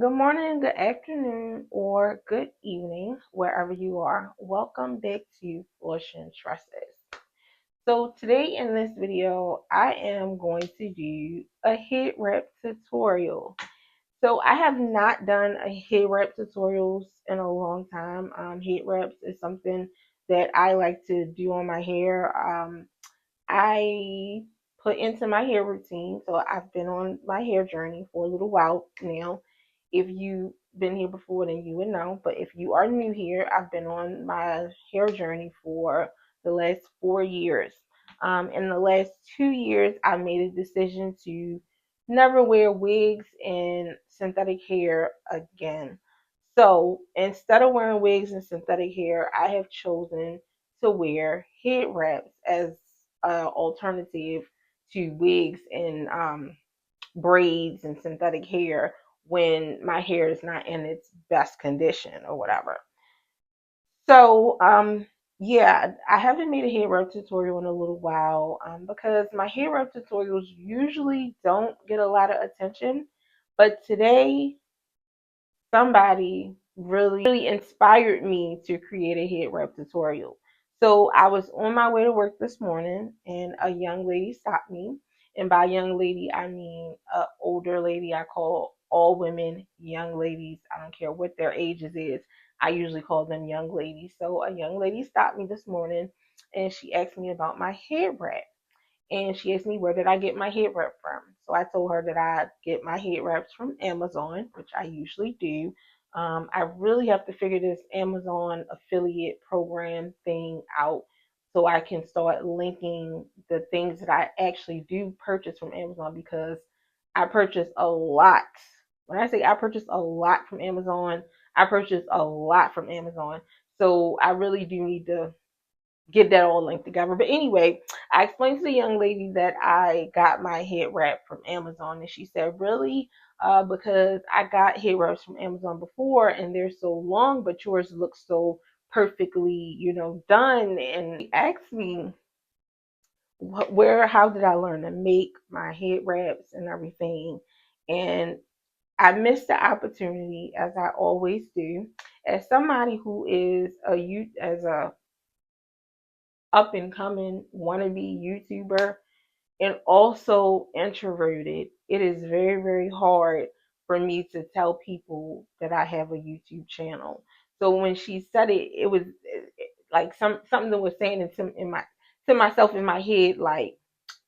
Good morning, good afternoon, or good evening, wherever you are. Welcome back to Flourishing Tresses. So today in this video, I am going to do a head wrap tutorial. So I have not done a head wrap tutorials in a long time. Head wraps is something that I like to do on my hair. I put into my hair routine. So I've been on my hair journey for a little while now. If you've been here before, then you would know. But if you are new here, I've been on my hair journey for the last 4 years. In the last 2 years, I made a decision to never wear wigs and synthetic hair again. So instead of wearing wigs and synthetic hair, I have chosen to wear head wraps as an alternative to wigs and braids and synthetic hair when my hair is not in its best condition or whatever. So, yeah, I haven't made a hair wrap tutorial in a little while because my hair wrap tutorials usually don't get a lot of attention. But today, somebody really inspired me to create a head wrap tutorial. So I was on my way to work this morning and a young lady stopped me. And by young lady, I mean an older lady. I call all women young ladies. I don't care what their ages is. I usually call them young ladies. So a young lady stopped me this morning and she asked me about my head wrap. And she asked me where did I get my head wrap from. So I told her that I get my head wraps from Amazon, which I usually do. I really have to figure this Amazon affiliate program thing out so I can start linking the things that I actually do purchase from Amazon because I purchase a lot. When I say I purchase a lot from Amazon, I purchase a lot from Amazon. So I really do need to get that all linked together. But anyway, I explained to the young lady that I got my head wrap from Amazon, and she said, "Really? Because I got head wraps from Amazon before, and they're so long, but yours looks so perfectly, done." And she asked me, how did I learn to make my head wraps and everything?" And I missed the opportunity, as I always do, as somebody who is as a up and coming wannabe YouTuber and also introverted, it is very, very hard for me to tell people that I have a YouTube channel. So when she said it, it was like something that was saying to myself in my head, like,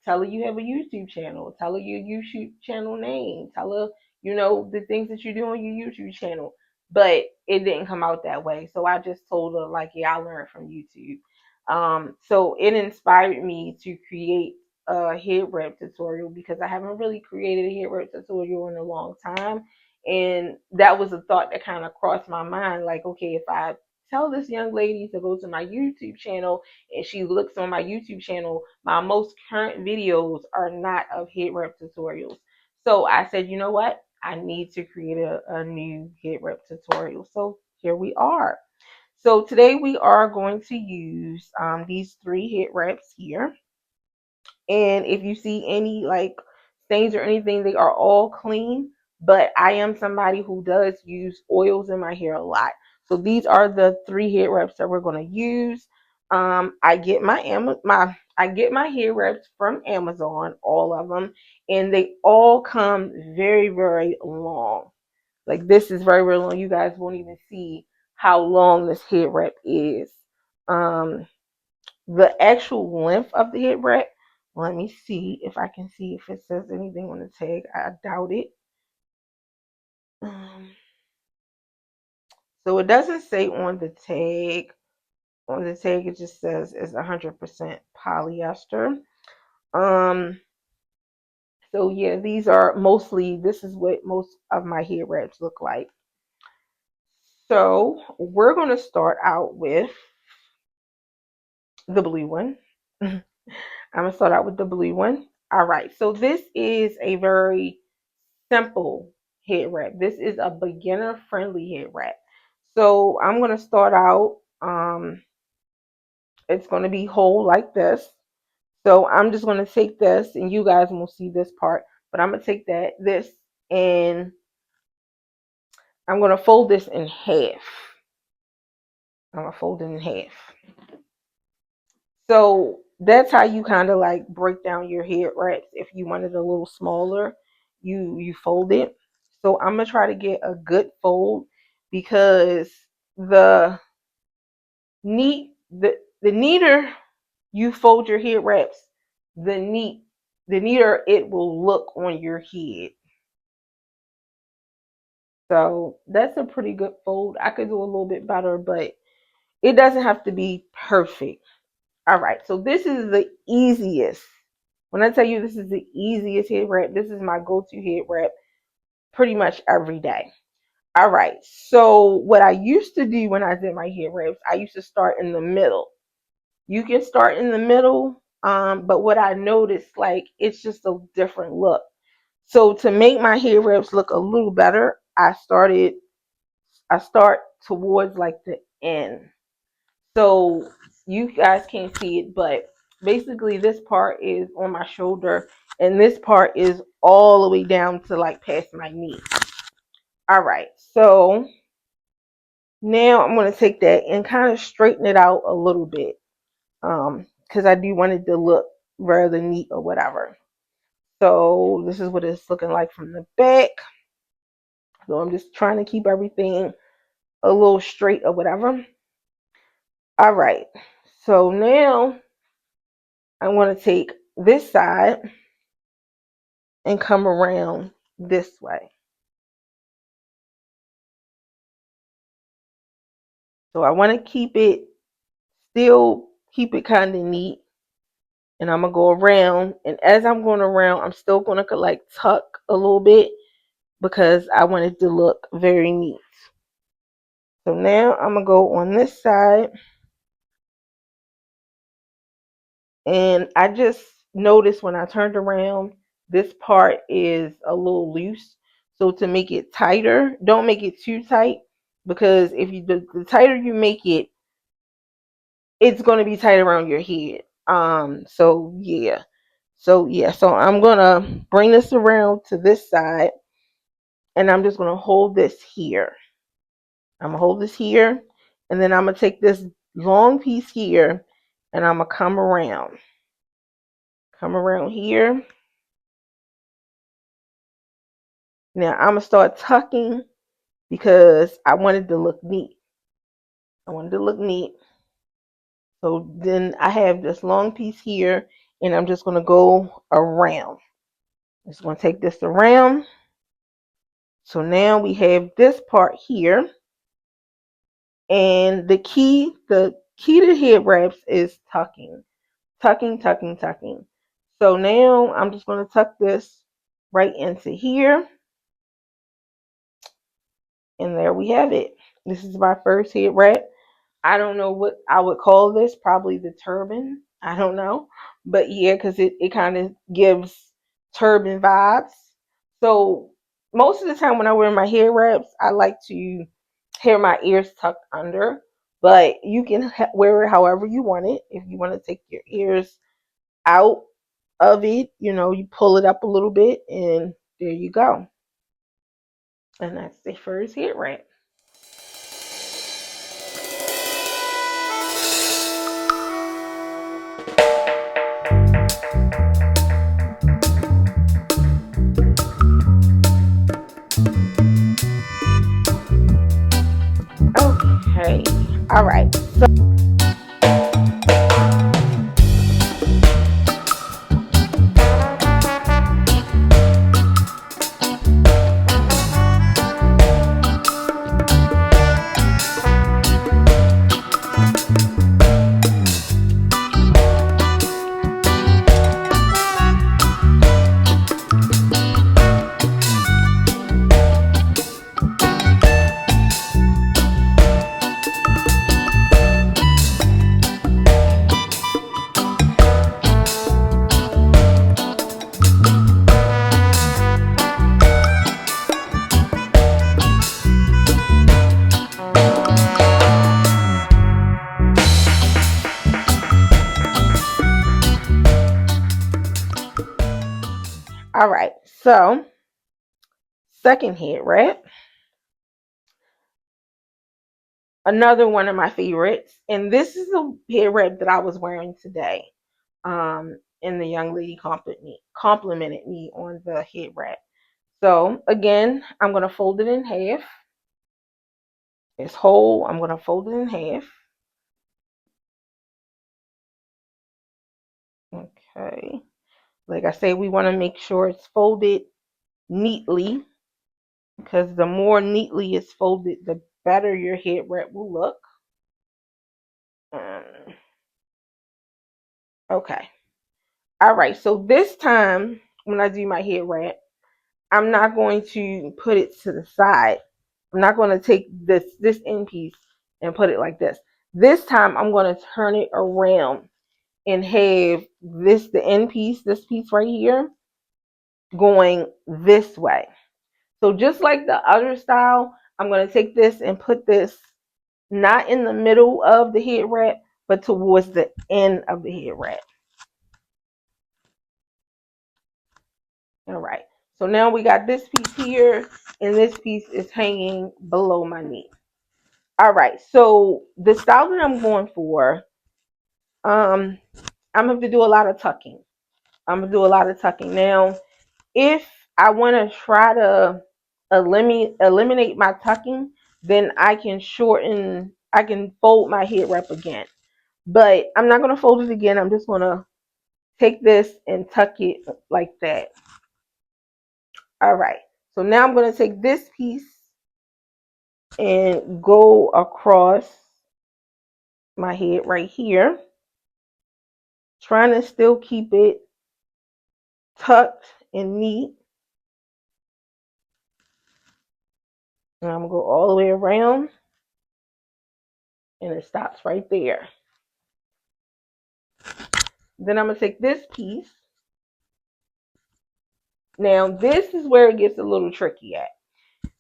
tell her you have a YouTube channel, tell her your YouTube channel name, tell her, the things that you do on your YouTube channel. But it didn't come out that way. So I just told her, like, yeah, I learned from YouTube. So it inspired me to create a head wrap tutorial because I haven't really created a head wrap tutorial in a long time. And that was a thought that kind of crossed my mind. Like, okay, if I tell this young lady to go to my YouTube channel and she looks on my YouTube channel, my most current videos are not of head wrap tutorials. So I said, you know what? I need to create a new head wrap tutorial. So here we are. So today we are going to use these three head wraps here. And if you see any like stains or anything, they are all clean. But I am somebody who does use oils in my hair a lot. So these are the three head wraps that we're going to use. I get I get my hair wraps from Amazon, all of them, and they all come very, very long. Like this is very, very long. You guys won't even see how long this head wrap is. Um, the actual length of the head wrap, let me see if I can see if it says anything on the tag. I doubt it. Um, so it doesn't say on the tag. On the tag, it just says it's 100% polyester. Um, so yeah, this is what most of my head wraps look like. So we're going to start out with the blue one. I'm going to start out with the blue one. All right, so this is a very simple head wrap. This is a beginner friendly head wrap. So I'm going to start out, it's going to be whole like this. So I'm just going to take this and you guys will see this part, but I'm going to take this and I'm going to fold this in half. I'm going to fold it in half. So that's how you kind of like break down your head wraps. If you want it a little smaller, you fold it. So I'm going to try to get a good fold, because the the neater you fold your head wraps, the neater it will look on your head. So that's a pretty good fold. I could do a little bit better, but it doesn't have to be perfect. All right, so this is the easiest. When I tell you this is the easiest head wrap, this is my go-to head wrap pretty much every day. All right, so what I used to do when I did my head wraps, I used to start in the middle. You can start in the middle, but what I noticed, like, it's just a different look. So to make my head wraps look a little better, I start towards like the end. So you guys can't see it, but basically this part is on my shoulder and this part is all the way down to like past my knee. All right, so now I'm going to take that and kind of straighten it out a little bit, because I do want it to look rather neat or whatever. So this is what it's looking like from the back. So I'm just trying to keep everything a little straight or whatever. All right, so now I want to take this side and come around this way. So I want to still keep it kind of neat. And I'm going to go around. And as I'm going around, I'm still going to like tuck a little bit, because I want it to look very neat. So now I'm going to go on this side. And I just noticed when I turned around, this part is a little loose. So to make it tighter, don't make it too tight, because if the tighter you make it, it's going to be tight around your head. So I'm going to bring this around to this side, and I'm just going to hold this here. I'm going to hold this here, and then I'm going to take this long piece here, and I'm going to come around here. Now I'm going to start tucking, because I wanted to look neat. So then I have this long piece here, and I'm just going to go around. Just going to take this around. So now we have this part here. And the key to head wraps is tucking. So now I'm just going to tuck this right into here. And there we have it. This is my first head wrap. I don't know what I would call this, probably the turban. I don't know. But yeah, because it kind of gives turban vibes. So most of the time when I wear my hair wraps, I like to have my ears tucked under. But you can wear it however you want it. If you want to take your ears out of it, you pull it up a little bit, and there you go. And that's the first head wrap. Okay. All right. All right, so second head wrap. another one of my favorites, and this is a head wrap that I was wearing today. And the young lady complimented me on the head wrap. So again, I'm gonna fold it in half. It's whole. I'm gonna fold it in half. Okay. Like I say, we want to make sure it's folded neatly, because the more neatly it's folded, the better your head wrap will look. Okay. All right. So this time, when I do my head wrap, I'm not going to put it to the side. I'm not going to take this end piece and put it like this. This time, I'm going to turn it around and have the end piece, this piece right here, going this way. So just like the other style, I'm going to take this and put this not in the middle of the head wrap, but towards the end of the head wrap. All right. So now we got this piece here, and this piece is hanging below my knee. All right. So the style that I'm going for, I'm going to do a lot of tucking. Now, if I want to try to eliminate my tucking, then I can fold my head wrap again. But I'm not going to fold it again. I'm just going to take this and tuck it like that. All right. So now I'm going to take this piece and go across my head right here, trying to still keep it tucked and neat. And I'm going to go all the way around, and it stops right there. Then I'm going to take this piece. Now, this is where it gets a little tricky at,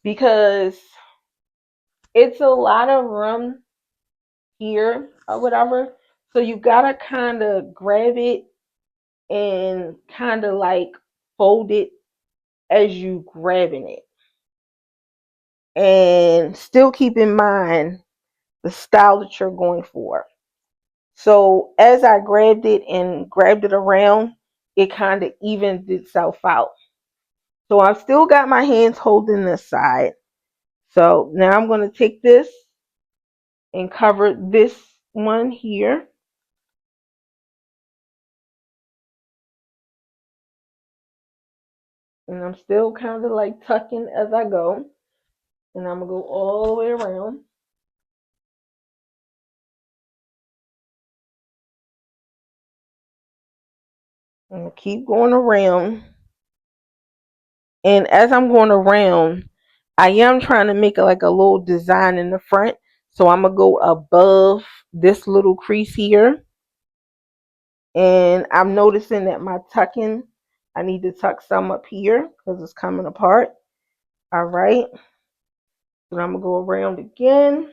because it's a lot of room here or whatever. So you got to kind of grab it and kind of like fold it as you grabbing it. And still keep in mind the style that you're going for. So as I grabbed it and grabbed it around, it kind of evened itself out. So I've still got my hands holding this side. So now I'm going to take this and cover this one here. And I'm still kind of like tucking as I go. And I'm going to go all the way around. I'm going to keep going around. And as I'm going around, I am trying to make it like a little design in the front. So I'm going to go above this little crease here. And I'm noticing that my tucking, I need to tuck some up here because it's coming apart. All right. So I'm going to go around again.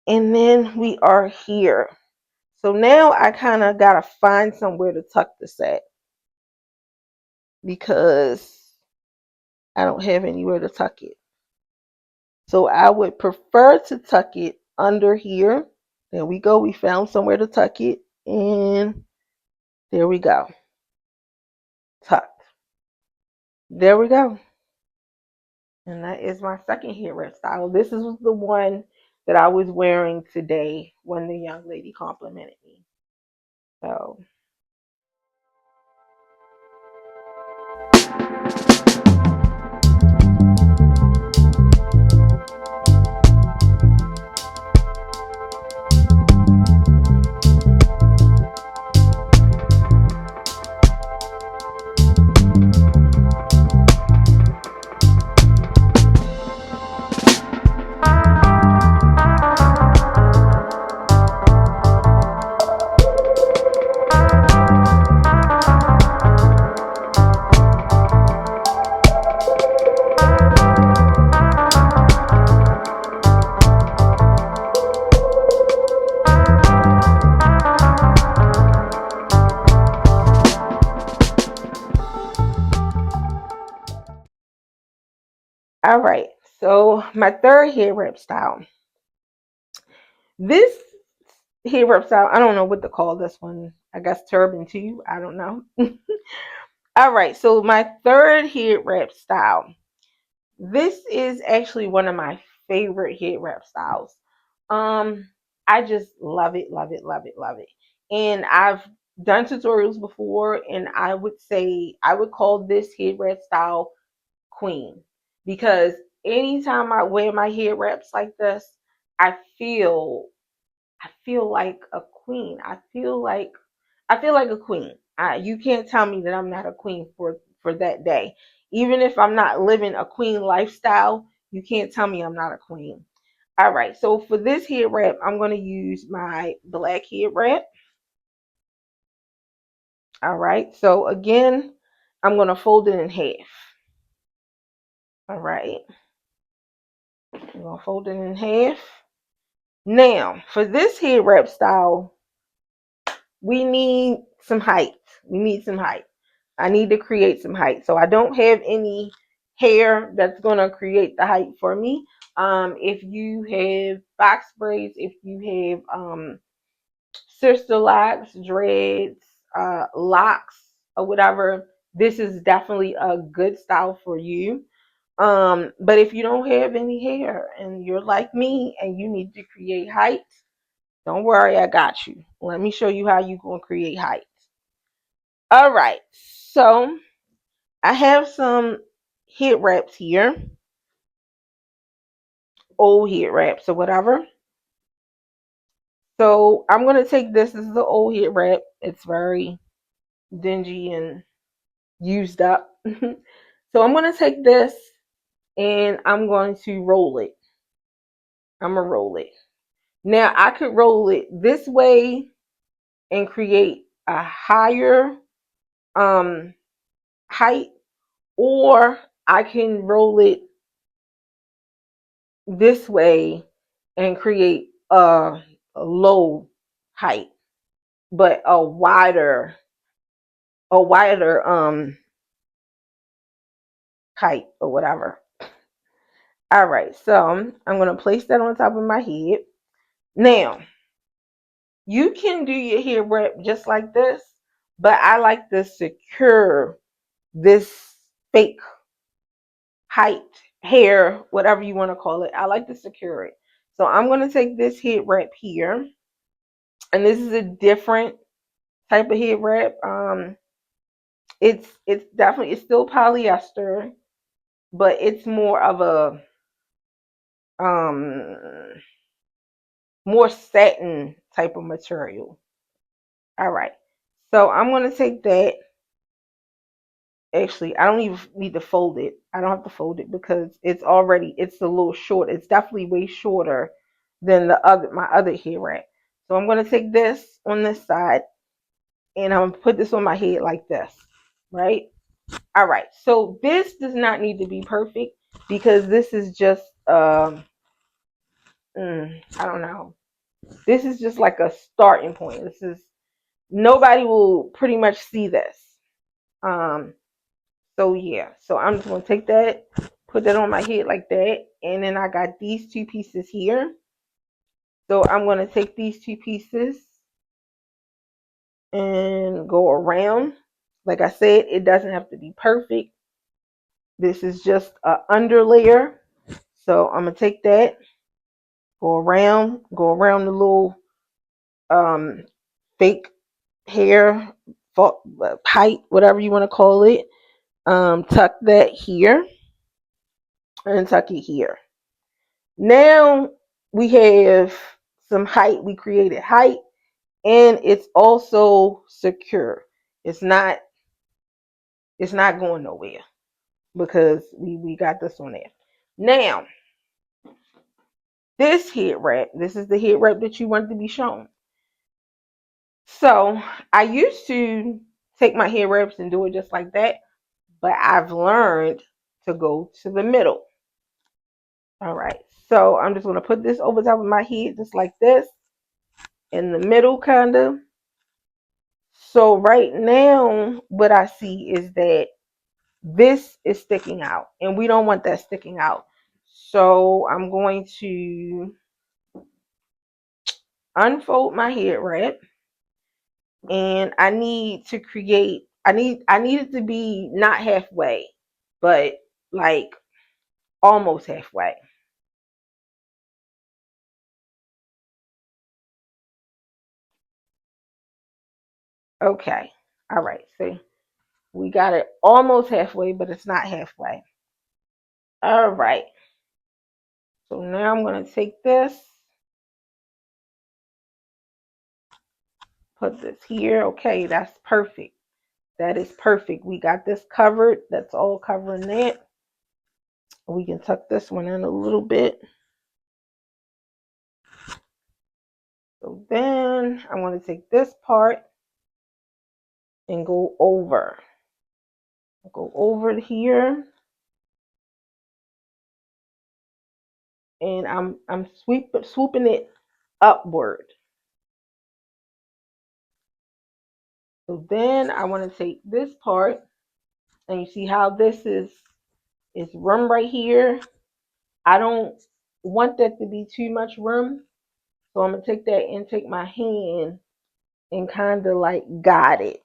And then we are here. So now I kind of got to find somewhere to tuck this at, because I don't have anywhere to tuck it. So I would prefer to tuck it under here. There we go. We found somewhere to tuck it. And there we go. Tucked. There we go. And that is my second head wrap style. This is the one that I was wearing today when the young lady complimented me. So all right. So my third hair wrap style. This hair wrap style, I don't know what to call this one. I guess turban too. I don't know. All right. So my third hair wrap style. This is actually one of my favorite head wrap styles. Um, I just love it, love it, love it, love it. And I've done tutorials before, and I would say I would call this head wrap style queen, because anytime I wear my head wraps like this, I feel I feel like a queen. I feel like a queen. You can't tell me that I'm not a queen for that day. Even if I'm not living a queen lifestyle, you can't tell me I'm not a queen. All right. So for this head wrap, I'm going to use my black head wrap. All right. So again, I'm going to fold it in half. All right. I'm going to fold it in half. Now, for this head wrap style, we need some height. We need some height. I need to create some height. So I don't have any hair that's going to create the height for me. If you have box braids, if you have sister locks, dreads, locks, or whatever, this is definitely a good style for you. But if you don't have any hair and you're like me and you need to create height, don't worry, I got you. Let me show you how you're going to create height. All right, so I have some head wraps here, old head wraps or whatever. So I'm going to take this. This is the old head wrap. It's very dingy and used up. So I'm going to take this and I'm going to roll it. I'm going to roll it. Now I could roll it this way and create a higher um height, or I can roll it this way and create a low height, but a wider height or whatever. All right, so I'm gonna place that on top of my head. Now you can do your hair wrap just like this, but I like to secure this fake height, hair, whatever you want to call it. I like to secure it. So I'm gonna take this head wrap here, and this is a different type of head wrap. It's definitely, it's still polyester, but it's more of a um more satin type of material. All right. So I'm gonna take that. Actually, I don't even need to fold it. I don't have to fold it because it's a little short. It's definitely way shorter than my other hair wrap. So I'm gonna take this on this side and I'm gonna put this on my head like this. Right? All right. So this does not need to be perfect because this is just I don't know. This is just like a starting point. This is Nobody will pretty much see this. Um, so yeah. So I'm just gonna take that, put that on my head like that, and then I got these two pieces here. So I'm gonna take these two pieces and go around. Like I said, it doesn't have to be perfect. This is just a under layer. So I'm gonna take that, go around the little um fake hair, height, whatever you want to call it. Tuck that here and tuck it here. Now we have some height. We created height, and it's also secure. It's not it's not going nowhere because we got this on there. Now this head wrap. This is the head wrap that you want to be shown. So I used to take my hair wraps and do it just like that, but I've learned to go to the middle. All right, so I'm just going to put this over top of my head just like this, in the middle kind of. So right now what I see is that this is sticking out and we don't want that sticking out. So I'm going to unfold my head wrap, and I need to create. I need it to be not halfway, but like almost halfway. Okay. All right. So we got it almost halfway, but it's not halfway. All right. So now I'm going to take this, put this here. Okay, that's perfect. That is perfect. We got this covered. That's all covering that. We can tuck this one in a little bit. So then I want to take this part and go over. Go over here, and I'm swooping it upward. So then I want to take this part, and you see how this is room right here. I don't want that to be too much room, so I'm gonna take that and take my hand and kind of like guide it.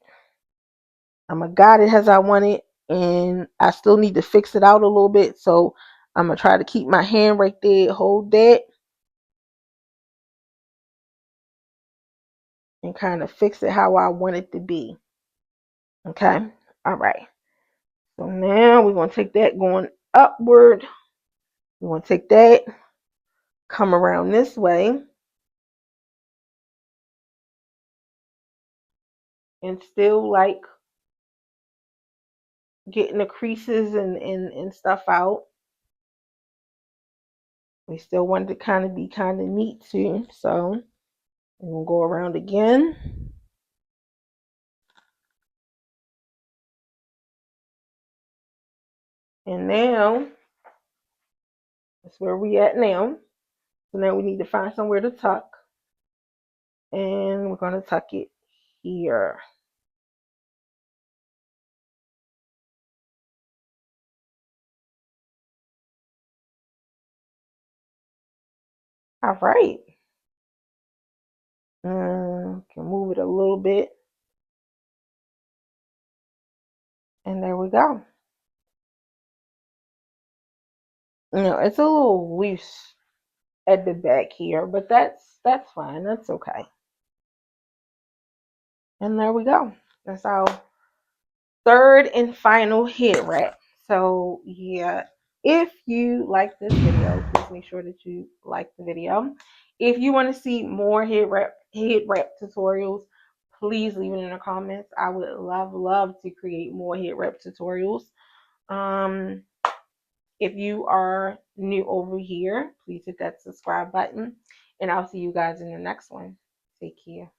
I'm gonna guide it as I want it, and I still need to fix it out a little bit. So I'm gonna try to keep my hand right there, hold that, and kind of fix it how I want it to be. Okay. All right. So now we're gonna take that going upward. We're gonna take that, come around this way, and still like getting the creases and stuff out. We still want it to kind of be kind of neat too. So we're gonna go around again. And now that's where we at now. So now we need to find somewhere to tuck. And we're gonna tuck it here. All right. Can move it a little bit. And there we go. It's a little loose at the back here, but that's fine. That's okay. And there we go. That's our third and final head wrap. So yeah, if you like this video, please make sure that you like the video. If you want to see more head wrap tutorials, please leave it in the comments. I would love to create more head wrap tutorials. Um, if you are new over here, please hit that subscribe button, and I'll see you guys in the next one. Take care.